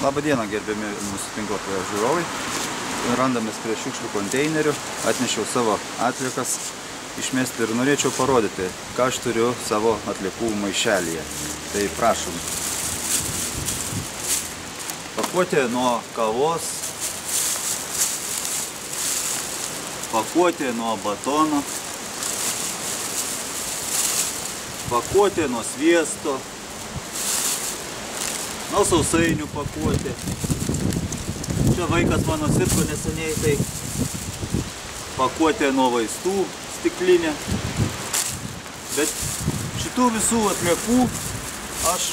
Labą dieną, gerbiami mūsų tinklapio žiūrovai. Randamės prie šiukšlių konteinerių. Atnešiau savo atliekas išmesti ir norėčiau parodyti, ką aš turiu savo atliekų maišelyje. Tai prašom. Pakuotė nuo kavos, pakuotė nuo batono, pakuotė nuo sviesto, nuo sausainių pakuotė. Čia vaikas mano sirgo neseniai, tai pakuotė nuo vaistų stiklinė. Bet šitų visų atliekų aš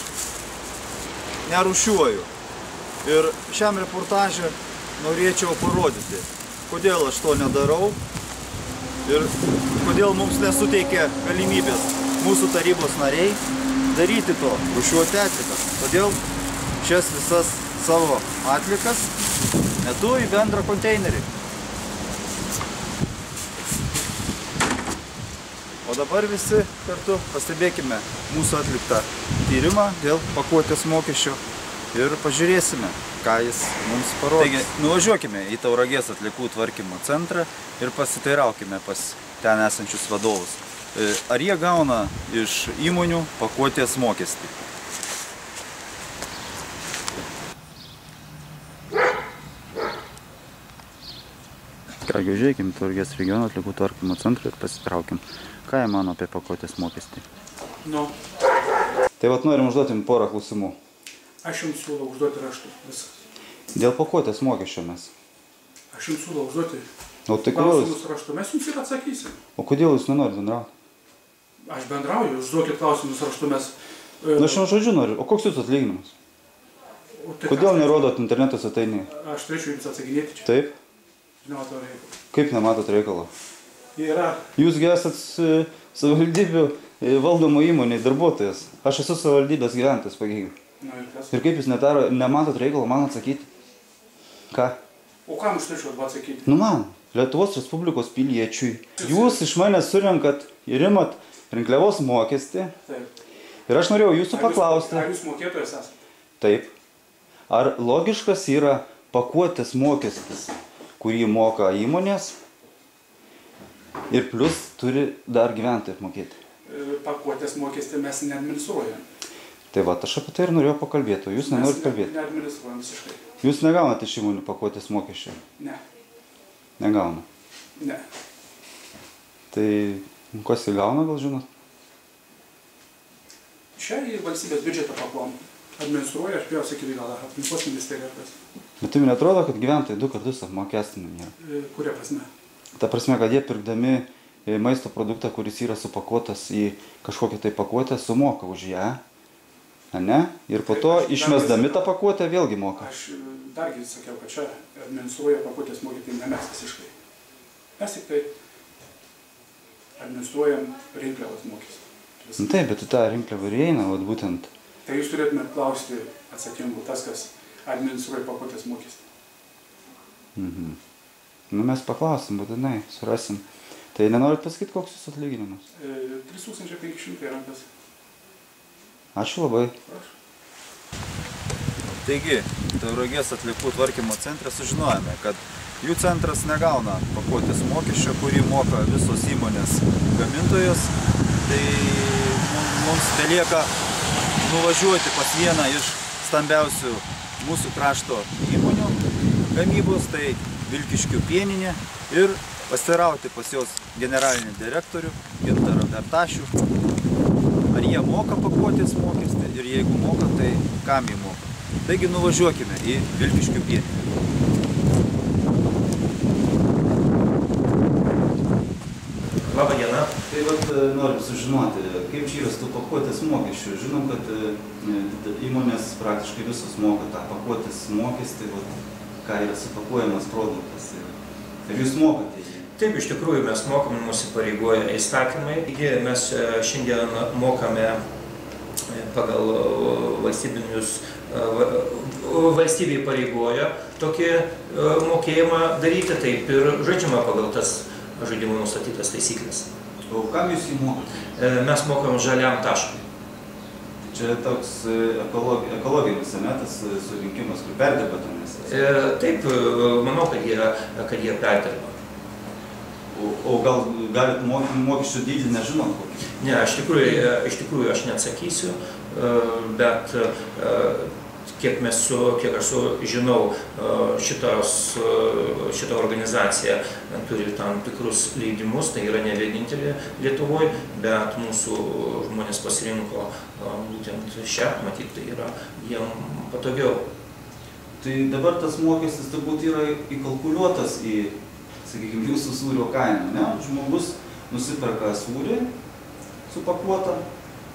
nerūšiuoju. Ir šiam reportaže norėčiau parodyti, kodėl aš to nedarau ir kodėl mums nesuteikia galimybės mūsų tarybos nariai daryti to, rūšiuoti atliekas. Todėl šias visas savo atliekas metu į bendrą konteinerį. O dabar visi kartu pastebėkime mūsų atliktą tyrimą dėl pakuotės mokesčio ir pažiūrėsime, ką jis mums parodys. Taigi, nuvažiuokime į Tauragės atliekų tvarkymo centrą ir pasiteiraukime pas ten esančius vadovus. Ar jie gauna iš įmonių pakuotės mokestį? Kągi, užeikim Tauragės regiono atliekų tvarkymo centrą ir pasitraukim. Ką jie mano apie pakuotės mokestį? Tai vat norim užduoti jums porą klausimų. Aš jums siūlau užduoti raštu. Viskas. Dėl pakuotės mokesčio mes. Aš jums siūlau užduoti klausimus raštu. Mes jums ir atsakysim. O kodėl jūs nenorite bendrauti? Aš bendrauju, užduokit klausimus raštu mes. Aš jums žodžiu noriu. O koks jūsų atlyginimas? Kodėl nerodot interneto svetainėje? Aš turėčiau jums atsakinėti čia. Taip? Nematau reikalo. Kaip nematot reikalo? Yra. Jūsgi esat savivaldybių valdomo įmonėje darbuotojas. Aš esu savivaldybės gyventojas Pagėgių. Ir kaip jūs nematot reikalo man atsakyti? Ką? O kam aš turėčiau atsakyti? Nu man, Lietuvos Respublikos piliečiui. Jūs iš manęs surenkat ir imat rinkliavos mokestį. Taip. Ir aš norėjau jūsų paklausti. Ar jūs mokėtojas esate? Taip. Ar logiškas yra pakuotės mokestis, kurį moka įmonės ir plus turi dar gyventojai apmokėti? Pakuotės mokestį mes neadministruojam. Tai va, aš apie tai ir norėjau pakalbėti, o jūs nenorite kalbėti. Mes neadministruojam visiškai. Jūs negaunate iš įmonių pakuotės mokesčio? Ne. Negauna? Ne. Tai kas įgauna, gal žinot? Čia į valstybės biudžetą paklom. Administruoja, aš pirmiausia sakyti gal aplinkos ministerija. Bet tai man atrodo, kad gyventojai 2 kartus apmokestinami yra. Kuria prasme? Ta prasme, kad jie pirkdami maisto produktą, kuris yra supakuotas į kažkokią tai pakuotę, sumoka už ją. Ne? Ir po to išmesdami tą pakuotę vėlgi moka. Aš dargi sakiau, kad čia administruoja pakuotės mokestį, ne mes visiškai. Mes tik tai administruojam rinkliavos mokestį. Taip, bet į tą rinkliavą ir eina, vat būtent. Tai jūs turėtumėt klausti atsakingų tas, kas administruoja pakuotės mokestį. Nu mes paklausim, būtinai, surasim. Tai nenorit pasakyti, koks jūsų atlyginimas? 3500 rankas. Ačiū labai. Prašau. Taigi, Tauragės atliekų tvarkymo centre sužinojome, kad jų centras negauna pakuotės mokesčio, kurį moka visos įmonės gamintojos. Tai mums belieka nuvažiuoti pas vieną iš stambiausių mūsų krašto įmonių gamybos, tai Vilkiškių pieninė, ir pasiteirauti pas jos generalinį direktorių Gintarą Bertašių, ar jie moka pakuotės mokestį ir jeigu moka, tai kam jie moka. Taigi nuvažiuokime į Vilkiškių pieninę. Labą dieną. Tai vat norim sužinoti, kaip čia yra su pakuotės mokesčiu. Žinom, kad įmonės praktiškai visos moka tą pakuotės mokestį, ką yra supakuojamas produktas. Ir jūs mokate jį? Taip, iš tikrųjų mes mokame, mūsų pareigoja įstatymai. Mes šiandien mokame pagal valstybė pareigoja tokį mokėjimą daryti, taip ir žaidžiama pagal tas žaidimo nustatytas taisyklės. O kam jūs jį mokate? Mes mokam žaliam taškui. Čia toks ekologinis metas surinkimas, kur perdirba tą mėsą. Taip, manau, kad jie perdirba. O gal galit mokesčių dydį nežinot kokį? Ne, iš tikrųjų aš neatsakysiu, bet kiek aš žinau, šita organizacija turi tam tikrus leidimus, tai yra ne vienintelė Lietuvoje, bet mūsų žmonės pasirinko būtent šią, matyt, tai yra jiem patogiau. Tai dabar tas mokestis turbūt yra įkalkuliuotas į, sakykime, jūsų sūrio kainą, ne? Žmogus nusiperka sūrį supakuotą,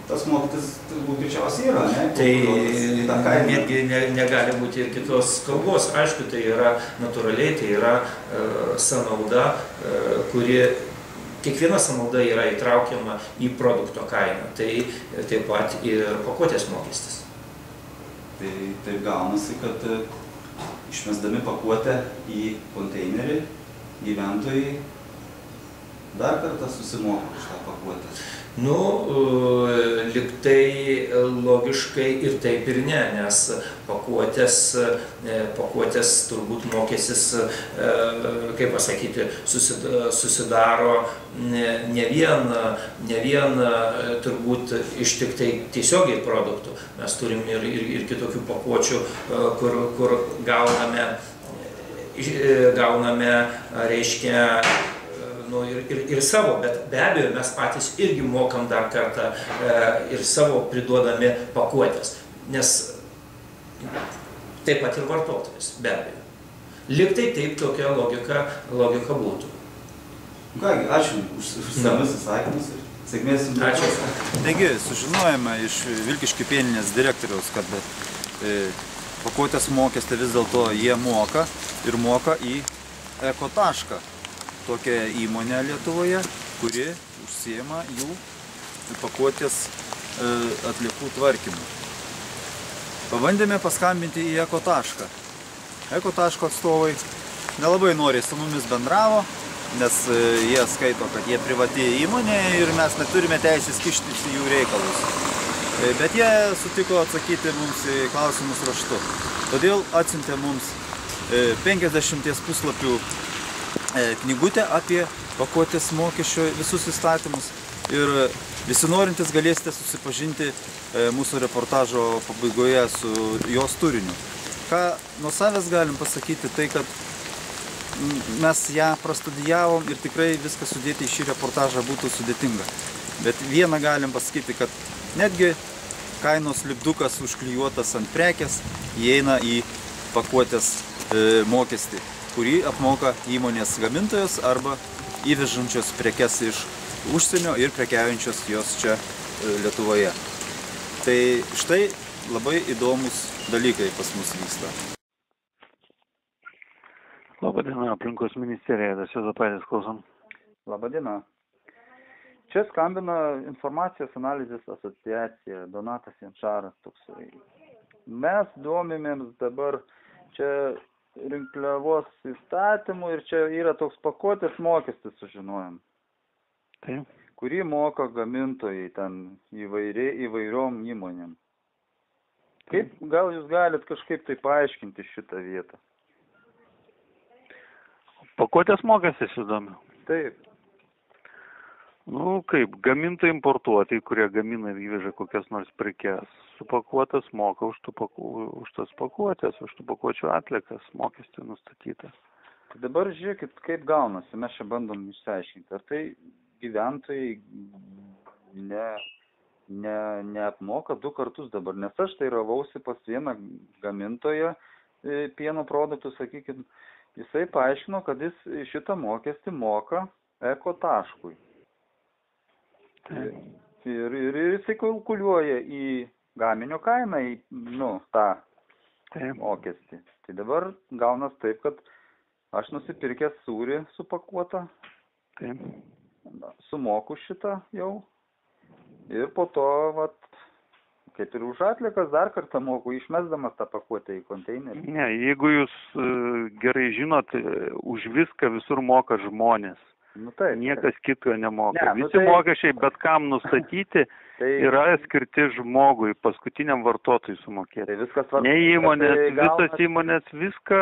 tas mokestis turbūt greičiausiai yra, ne? Tai netgi negali būti ir kitos kalbos. Aišku, tai yra natūraliai, tai yra sąnauda, kuri kiekviena sąnauda yra įtraukiama į produkto kainą. Tai taip pat ir pakuotės mokestis. Tai taip gaunasi, kad išmesdami pakuotę į konteinerį, gyventojai dar kartą susimoka už tą pakuotę. Nu, liktai logiškai ir taip ir ne, nes pakuotės turbūt mokestis, kaip pasakyti, susidaro ne vien turbūt iš tik tai tiesiogiai produktų. Mes turim ir kitokių pakuočių, kur gauname, reiškia, ir savo, bet be abejo mes patys irgi mokam dar kartą ir savo priduodami pakuotės, nes taip pat ir vartotojas, be abejo. Liktai taip tokia logika būtų. Kągi, ačiū už savus įsakymus ir sėkmės jums. Ačiū. Taigi, sužinojame iš Vilkiškių pieninės direktoriaus, kad pakuotės mokestį vis dėlto jie moka ir moka į Ekotašką. Tokia įmonė Lietuvoje, kuri užsiima jų pakuotės atliekų tvarkymu. Pabandėme paskambinti į Ekotašką. Ekotaško atstovai nelabai noriai su mumis bendravo, nes jie skaito, kad jie privati įmonė ir mes neturime teisės kištis į jų reikalus. Bet jie sutiko atsakyti mums į klausimus raštu. Todėl atsiuntė mums 50 puslapių knygutę apie pakuotės mokesčio visus įstatymus ir visi norintys galėsite susipažinti mūsų reportažo pabaigoje su jos turiniu. Ką nuo savęs galim pasakyti, tai kad mes ją prastudijavom ir tikrai viską sudėti į šį reportažą būtų sudėtinga. Bet vieną galim pasakyti, kad netgi kainos lipdukas užklijuotas ant prekės įeina į pakuotės mokestį, kurį apmoka įmonės gamintojas arba įvežančios prekes iš užsienio ir prekiaujančios jos čia Lietuvoje. Tai štai labai įdomus dalykai pas mus vyksta. Labadiena, aplinkos ministerija, das Juozapaitis, klausom. Labadiena. Čia skambina Informacijos analizės asociacija, Donatas Jančaras toksai. Mes domimėms dabar čia rinkliavos įstatymų ir čia yra toks pakuotės mokestis, sužinojom. Taip. Kurį moka gamintojai ten įvairiom įmonėm. Kaip, gal jūs galit kažkaip tai paaiškinti šitą vietą? Pakuotės mokestis įdomi. Taip. Nu, kaip, gamintojai importuotojai, kurie gamina ir įveža kokias nors prekes, supakuotas moka už tas pakuotės, už tų pakuočių atliekas, mokestį nustatytą. Tai dabar žiūrėkit, kaip gaunasi, mes čia bandom išsiaiškinti. Ar tai gyventojai neapmoka 2 kartus dabar, nes aš tai ravausi pas vieną gamintoją pieno produktų, sakykime, jisai paaiškino, kad jis šitą mokestį moka Ekotaškui. Ir jisai kalkuliuoja į gaminio kainą, į tą mokestį. Tai dabar gaunas taip, kad aš nusipirkęs sūrį supakuotą, sumoku šitą jau ir po to, kaip ir už atliekas dar kartą moku, išmesdamas tą pakuotę į konteinerį. Ne, jeigu jūs gerai žinot, už viską visur moka žmonės. Nu, taip. Niekas kito nemoka. Ne, nu, Visi tai- mokesčiai bet kam nustatyti Tai, yra skirti žmogui, paskutiniam vartotojui sumokėti. tai viskas tvarkoj. Ne įmonės, Tai visas gaunasi- įmonės viską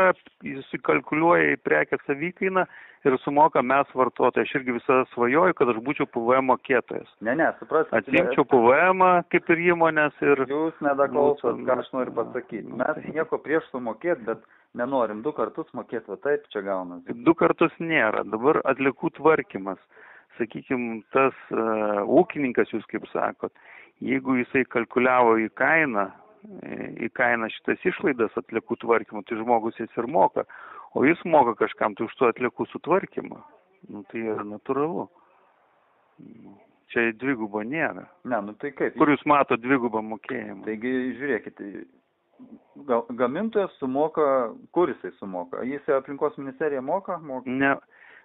įsikalkuliuoja į prekės savikainą ir sumoka mes vartotojai. Aš irgi visada svajoju, kad aš būčiau PVM mokėtojas. Ne, supraskite. Atsimčiau PVM kaip ir įmonės ir... Jūs nedaklausot, Būtų- ką aš noriu pasakyti. Mes nieko prieš sumokėti, bet nenorim 2 kartus mokėti, va taip čia gaunasi. 2 kartus nėra. Dabar atliekų tvarkymas. Sakykime, tas ūkininkas, jūs kaip sakot, jeigu jisai kalkuliavo į kainą šitas išlaidas atliekų tvarkymo, tai žmogus jas ir moka. O jis moka kažkam tai už to atliekų sutvarkymą. Nu, tai yra natūralu. Čia dvigubo nėra. Ne, nu tai kaip? Kur jūs mato dvigubą mokėjimą? Taigi, žiūrėkite, gamintojas sumoka, kur jisai sumoka? Jisai aplinkos ministerija moka? Ne.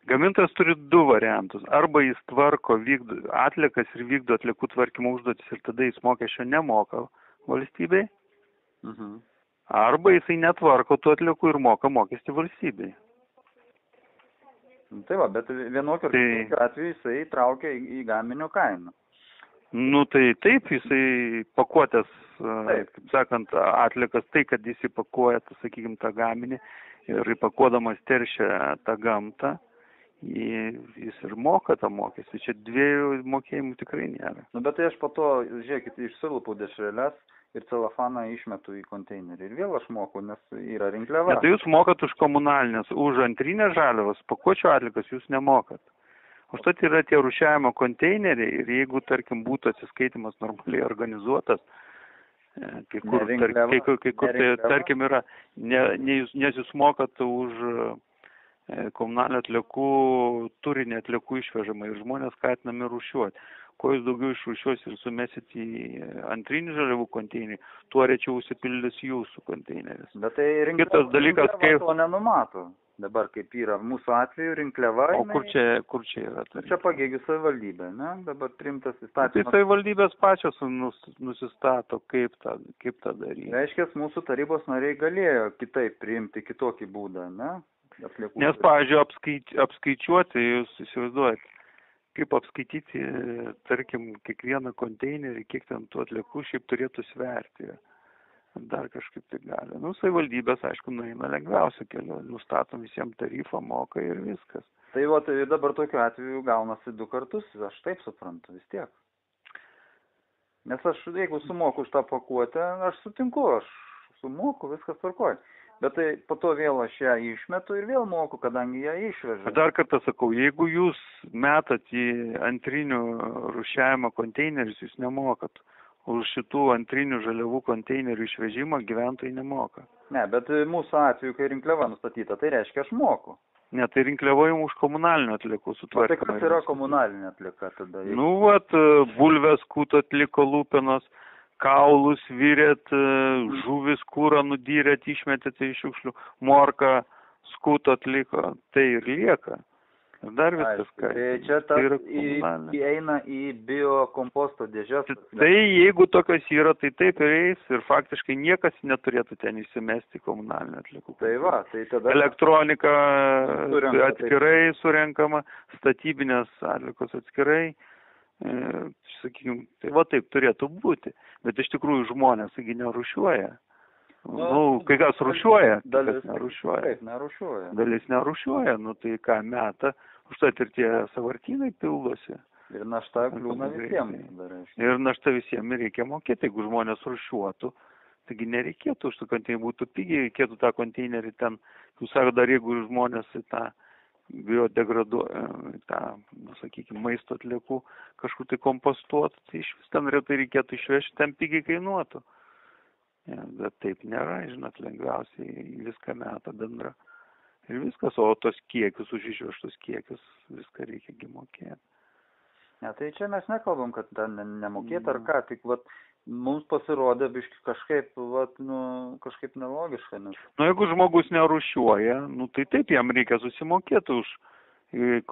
Gamintojas turi 2 variantus. Arba jis tvarko, vykdo atliekas ir vykdo atliekų tvarkymo užduotis ir tada jis mokesčio nemoka valstybei. Mhm. Arba jisai netvarko tų atliekų ir moka mokestį valstybei. Nu, tai va, bet vienokio atveju jisai traukia į gaminio kainą. Nu tai taip, jisai pakuotės, Taip. kaip sakant, atliekas tai, kad jis įpakuoja, sakykime, tą gaminį ir įpakuodamas teršia tą gamtą, jis ir moka tą mokestį. Čia 2 mokėjimų tikrai nėra. Nu, bet tai aš po to, žiūrėkite, išsilupu dešreles ir celofaną išmetu į konteinerį. Ir vėl aš moku, nes yra rinkliava. Ne, tai jūs mokat už komunalinės, už antrinės žaliavas, pakuočių atlikas jūs nemokat. Užtat yra tie rūšiavimo konteineriai ir jeigu, tarkim, būtų atsiskaitimas normaliai organizuotas, kai kur, tarkim, yra, nes jūs mokat už komunalinio atliekų turinį atliekų išvežamą ir žmonės skatinami rūšiuoti. Kuo jūs daugiau išrūšiuos ir sumesit į antrinį žaliavų konteinerį, tuo rečiau užsipildys jūsų konteineris. Bet tai Kitas dalykas, rinkliava to nenumato. Dabar kaip yra mūsų atveju rinkliava. O kur čia yra? Čia Pagėgių savivaldybė, ne? Dabar priimtas įstatymas. Tai savivaldybės pačios nusistato, kaip tą daryti. Reiškia, mūsų tarybos nariai galėjo kitaip priimti kitokį būdą, ne? Atliekų. Nes, pavyzdžiui, apskaičiuoti, jūs įsivaizduojate, kaip apskaityti, tarkim, kiekvieną konteinerį, kiek ten tų atliekų šiaip turėtų sverti. Dar kažkaip tai gali. Nu, savivaldybės, aišku, nueina lengviausią kelią, nustatom visiems tarifą, moka ir viskas. Tai va, tai dabar tokiu atveju gaunasi 2 kartus, aš taip suprantu vis tiek. Nes aš, jeigu sumoku už tą pakuotę, aš sutinku, aš sumoku, viskas tvarkoja. Bet tai po to vėl aš ją išmetu ir vėl moku, kadangi ją išvežu. Dar kartą sakau, jeigu jūs metat į antrinių rūšiavimo konteinerius, jūs nemokat. Už šitų antrinių žaliavų konteinerių išvežimą gyventojai nemoka. Ne, bet mūsų atveju, kai rinkliava nustatyta, tai reiškia, aš moku. Ne, tai rinkliava jums už komunalinių atliekų sutvarkymą. Tai kas yra komunalinė atlieka tada? Nu, vat, bulves kūt atliko lūpenos, kaulus virėt, žuvis kūrą nudyrėt, išmetėte iš šiukšlių, morką skūt atliko, tai ir lieka. Dar viskas, ką. Tai čia įeina į biokomposto dėžes. Tai jeigu tokios yra, tai taip ir eis ir faktiškai niekas neturėtų ten įsimesti komunalinę atliekų. Tai va, tai tada... Elektronika atskirai surenkama, statybinės atliekos atskirai, sakykime, tai va taip turėtų būti. Bet iš tikrųjų žmonės, taigi, nerūšiuoja. Nu, kai kas rūšiuoja, dalis nerūšiuoja. Taip, nerūšiuoja. Dalis nerūšiuoja, nu tai ką meta, užtat ir tie sąvartynai pildosi. Ir našta kliūna visiems. Ir našta visiems reikia mokėti, jeigu žmonės rūšiuotų. Taigi nereikėtų, už tai būtų pigiai, reikėtų tą konteinerį ten, jūs sako, dar jeigu žmonės į tą biodegraduoja, tą, sakykime, maisto atliekų kažkur tai kompostuotų, tai iš vis ten retai reikėtų išvežti, ten pigiai kainuotų. Ja, bet taip nėra, žinot, lengviausiai viską meta bendra. Ir viskas, o tos kiekius, už išvežtus kiekius, viską reikia mokėti. Ja, tai čia mes nekalbam, kad ten nemokėti ar ką, tik vat, mums pasirodė biški kažkaip, vat, nu, kažkaip nelogiška. Nes... Nu, jeigu žmogus nerūšiuoja, nu, tai taip jam reikia susimokėti už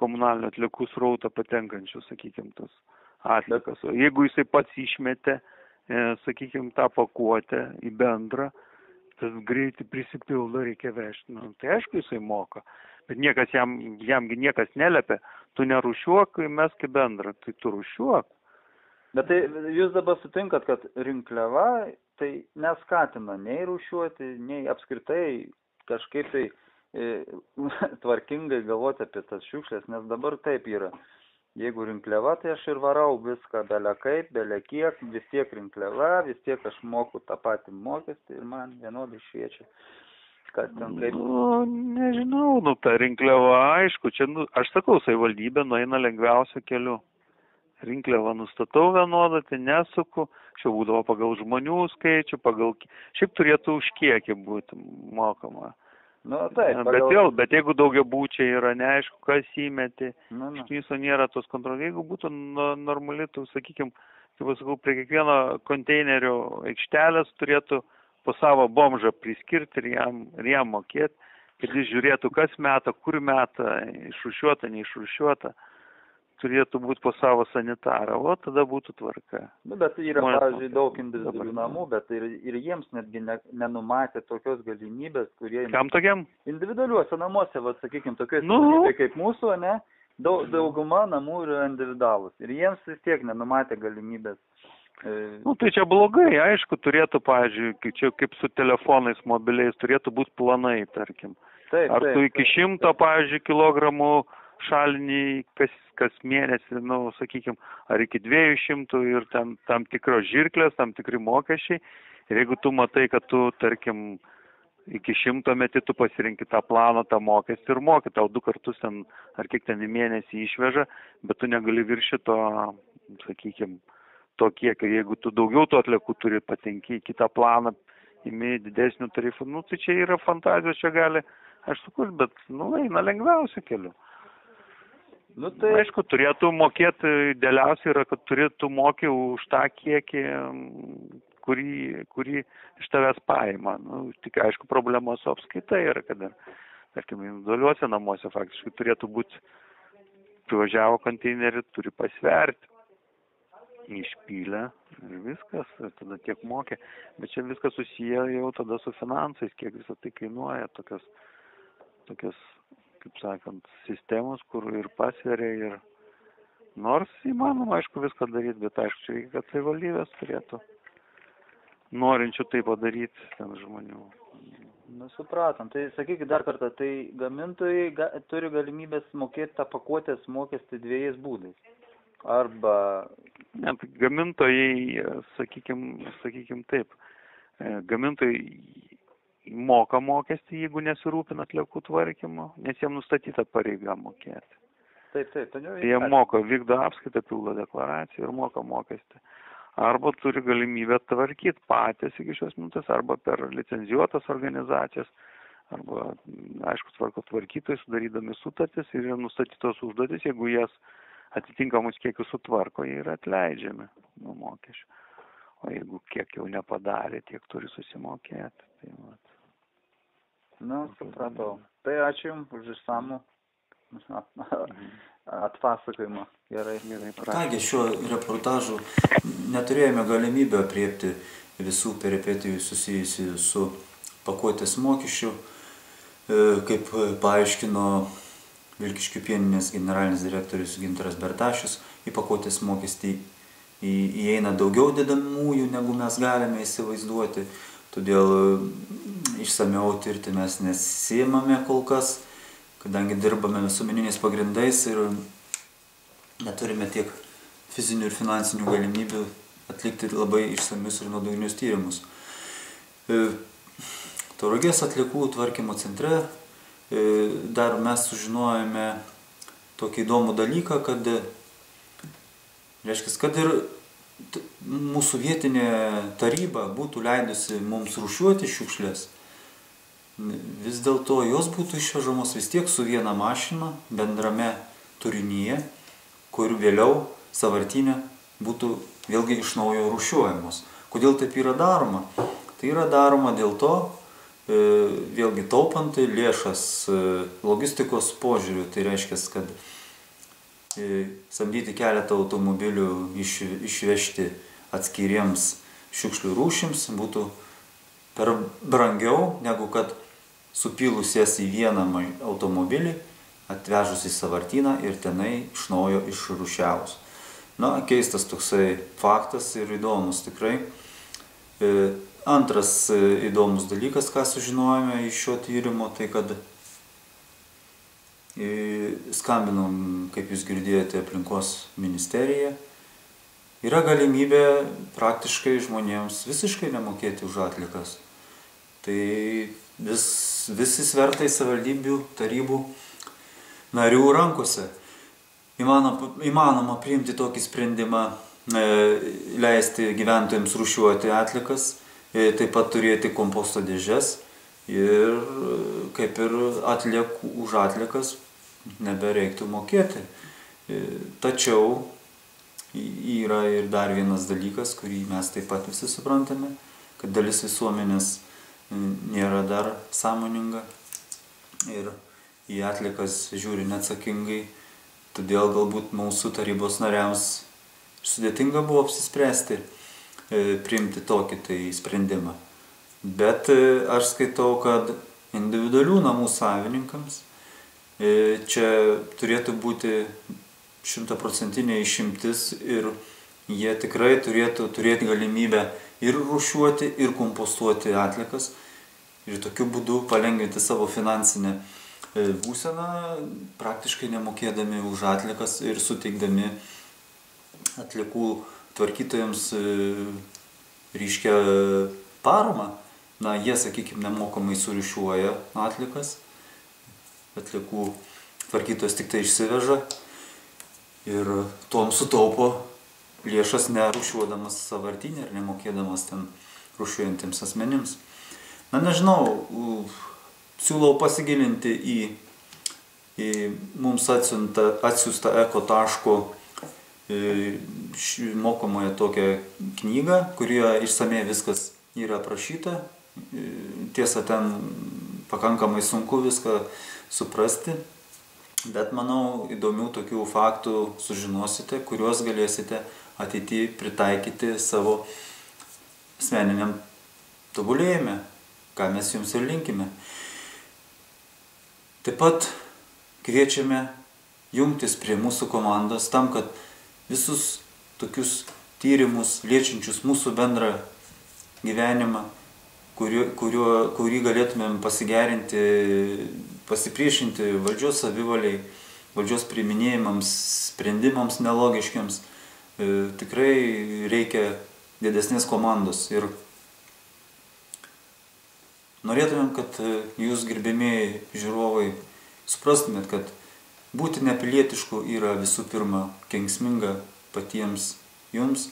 komunalinio atliekų srautą patenkančių, sakykime, tas atliekas. O jeigu jisai pats išmetė, sakykime, tą pakuotę į bendrą, tas greitai prisipildo, reikia vežti. Nu, tai aišku, jisai moka. Bet jamgi niekas neliepia, tu nerūšiuok, mes kaip bendra, tai tu rūšiuok. Bet tai jūs dabar sutinkat, kad rinkliava tai neskatina nei rūšiuoti, nei apskritai kažkaip tai tvarkingai galvoti apie tas šiukšlės, nes dabar taip yra. Jeigu rinkliava, tai aš ir varau viską bele kaip, bele kiek, vis tiek rinkliava, vis tiek aš moku tą patį mokestį ir man vienodai šviečia. Kas ten kaip? Nežinau, ta rinkliava, aišku, čia, aš sakau, savivaldybė nueina lengviausiu keliu. Rinkliavą nustatau vienodą, tai nesuku, čia būdavo pagal žmonių skaičių, šiaip turėtų už kiekį būti mokama. Nu, taip, bet jeigu daugiabučiai yra, neaišku, kas įmeti, iš viso nėra tos kontrolės. Jeigu būtų normali, tu, sakykime, kaip sakau, prie kiekvieno konteinerio aikštelės turėtų po savo bomžą priskirti ir jam mokėti, kad jis žiūrėtų, kas meta, kur meta, išrūšiuota, neišrūšiuota. Turėtų būti po savo sanitarą, o tada būtų tvarka. Bet yra, pavyzdžiui, daug individualių namų, bet ir jiems netgi nenumatė tokios galimybės, kurie... Kam tokiam? Individualiuose namuose, sakykime, tokios kaip mūsų, ne? Dauguma namų yra individualūs. Ir jiems vis tiek nenumatė galimybės. Tai čia blogai, aišku, turėtų, pavyzdžiui, čia kaip su telefonais mobiliais, turėtų būti planai, tarkim. Ar tu iki 100, pavyzdžiui, kilogramų šaliniai kas mėnesį, sakykime, ar iki 200 ir tam tikros žirklės, tam tikri mokesčiai. Ir jeigu tu matai, kad tu, tarkim, iki 100 meti tu pasirinki tą planą, tą mokestį ir moki, tau 2 kartus ten, ar kiek ten į mėnesį išveža, bet tu negali viršyti to, sakykime, to kiekio. Jeigu tu daugiau tų atliekų turi, patenki į kitą planą, imi didesnių tarifų, tai čia yra fantazijos, čia gali, aš sukurti, bet, eina lengviausiu keliu. Aišku, turėtų mokėti, idealiausia yra, kad turėtų mokė už tą kiekį, kurį iš tavęs paima. Tik, aišku, problema su apskaita yra, kad, tarkim, individualiuose namuose faktiškai turėtų būti, privažiavo konteinerį, turi pasverti, išpylę ir viskas, ir tada tiek mokė. Bet čia viskas susiję jau tada su finansais, kiek visą tai kainuoja, tokios kaip sakant, sistemos, kur ir pasveria, ir nors įmanoma, aišku, viską daryti, bet aišku, čia reikia, kad savivaldybės turėtų norinčių tai padaryti ten žmonių. Supratom. Tai sakykit dar kartą, tai gamintojai turi galimybės mokėti tą pakuotės mokestį 2 būdais. Arba... Gamintojai, sakykim taip, gamintojai moka mokestį, jeigu nesirūpina atliekų tvarkymo, nes jiems nustatyta pareiga mokėti. Taip. Jie moka, vykdo apskaitą, pildo deklaraciją ir moka mokestį. Arba turi galimybę tvarkyti patys iki šios minutės, arba per licenzijuotas organizacijas, arba, aišku, tvarkytojai sudarydami sutartis ir nustatytos užduotis, jeigu jas atitinkamus kiekius sutvarko, jie yra atleidžiami nuo mokesčių. O jeigu kiek jau nepadarė, tiek turi susimokėti. Supratau. Tai ačiū Jums už išsamų atpasakojimą. Gerai. Kągi, šiuo reportažu neturėjome galimybę apriepti visų peripetijų susijusių su pakuotės mokesčiu. Kaip paaiškino Vilkiškių pieninės generalinis direktorius Gintaras Bertašius, į pakuotės mokestį įeina daugiau dedamųjų, negu mes galime įsivaizduoti. Todėl išsamiau tirti mes nesiimame kol kas, kadangi dirbame visuomeniniais pagrindais ir neturime tiek fizinių ir finansinių galimybių atlikti labai išsamius ir nuodugnius tyrimus. Tauragės atliekų tvarkymo centre dar mes sužinojome tokį įdomų dalyką, kad ir mūsų vietinė taryba būtų leidusi mums rūšiuoti šiukšlės, vis dėlto jos būtų išvežamos vis tiek su viena mašina bendrame turinyje, kur vėliau sąvartyne būtų vėlgi iš naujo rūšiuojamos. Kodėl taip yra daroma? Tai yra daroma dėl to, vėlgi taupant lėšas logistikos požiūrių, tai reiškia, kad samdyti keletą automobilių išvežti atskiriems šiukšlių rūšims būtų per brangiau, negu kad supylus jas į vieną automobilį, atvežus į sąvartyną ir tenai iš naujo išrūšiavus. Na, keistas toksai faktas ir įdomus tikrai. Antras įdomus dalykas, ką sužinojome iš šio tyrimo, tai kad skambinom, kaip jūs girdėjote, aplinkos ministeriją. Yra galimybė praktiškai žmonėms visiškai nemokėti už atliekas. Tai visi svertai savivaldybių tarybų narių rankose. Įmanoma priimti tokį sprendimą, leisti gyventojams rūšiuoti atliekas, taip pat turėti komposto dėžes ir kaip ir už atliekas nebereiktų mokėti. Tačiau yra ir dar vienas dalykas, kurį mes taip pat visi suprantame, kad dalis visuomenės nėra dar sąmoninga ir į atliekas žiūri neatsakingai, todėl galbūt mūsų tarybos nariams sudėtinga buvo apsispręsti priimti tokį tai sprendimą. Bet aš skaitau, kad individualių namų savininkams čia turėtų būti 100% išimtis ir jie tikrai turėtų turėti galimybę ir rūšiuoti, ir kompostuoti atliekas ir tokiu būdu palengvinti savo finansinę būseną, praktiškai nemokėdami už atliekas ir suteikdami atliekų tvarkytojams ryškią paramą. Na, jie, sakykime, nemokamai surūšiuoja atliekas, atliekų tvarkytojas tik tai išsiveža ir tom sutaupo lėšas nerūšiuodamas sąvartyne ir nemokėdamas ten rūšiuojantiems asmenims. Na, nežinau, siūlau pasigilinti į mums atsiųstą Eko.taško mokomąją tokią knygą, kurioje išsamiai viskas yra aprašyta. Tiesa, ten pakankamai sunku viską suprasti, bet manau, įdomių tokių faktų sužinosite, kuriuos galėsite ateityje pritaikyti savo asmeniniam tobulėjime, ką mes jums ir linkime. Taip pat kviečiame jungtis prie mūsų komandos tam, kad visus tokius tyrimus liečiančius mūsų bendrą gyvenimą, kurį galėtumėm pasigerinti, pasipriešinti valdžios savivaliai, valdžios priiminėjimams, sprendimams nelogiškiams, tikrai reikia didesnės komandos. Ir norėtumėm, kad jūs, gerbėmieji žiūrovai, suprastumėt, kad būti nepilietišku yra visų pirma kenksminga patiems jums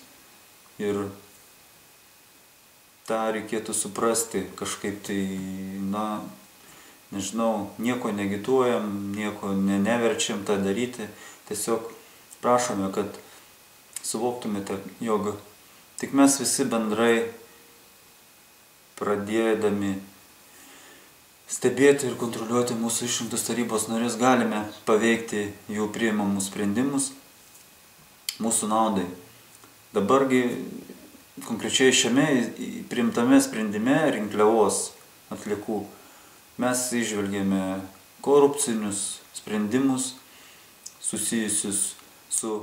ir tą reikėtų suprasti kažkaip tai, na, nežinau, nieko negituojam, nieko neverčiam tą daryti, tiesiog prašome, kad suvoktumėte, jog tik mes visi bendrai pradėdami stebėti ir kontroliuoti mūsų išrinktus tarybos narius galime paveikti jų priimamus sprendimus mūsų naudai. Dabargi konkrečiai šiame priimtame sprendime rinkliavos atliekų mes išvelgėme korupcinius sprendimus susijusius su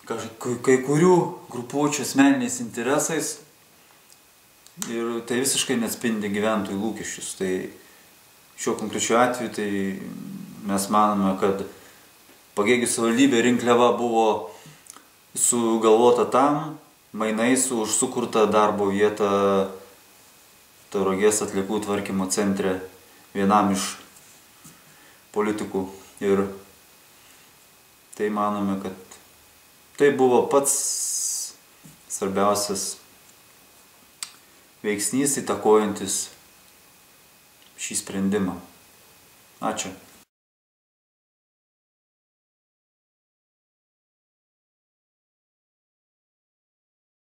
kai kurių grupuočių asmeniniais interesais ir tai visiškai neatspindi gyventojų lūkesčius. Tai šiuo konkrečiu atveju tai mes manome, kad Pagėgių savivaldybė rinkliava buvo sugalvota tam, mainais už sukurtą darbo vietą Tauragės atliekų tvarkymo centre vienam iš politikų. Ir tai manome, kad tai buvo pats svarbiausias veiksnys įtakojantis šį sprendimą. Ačiū.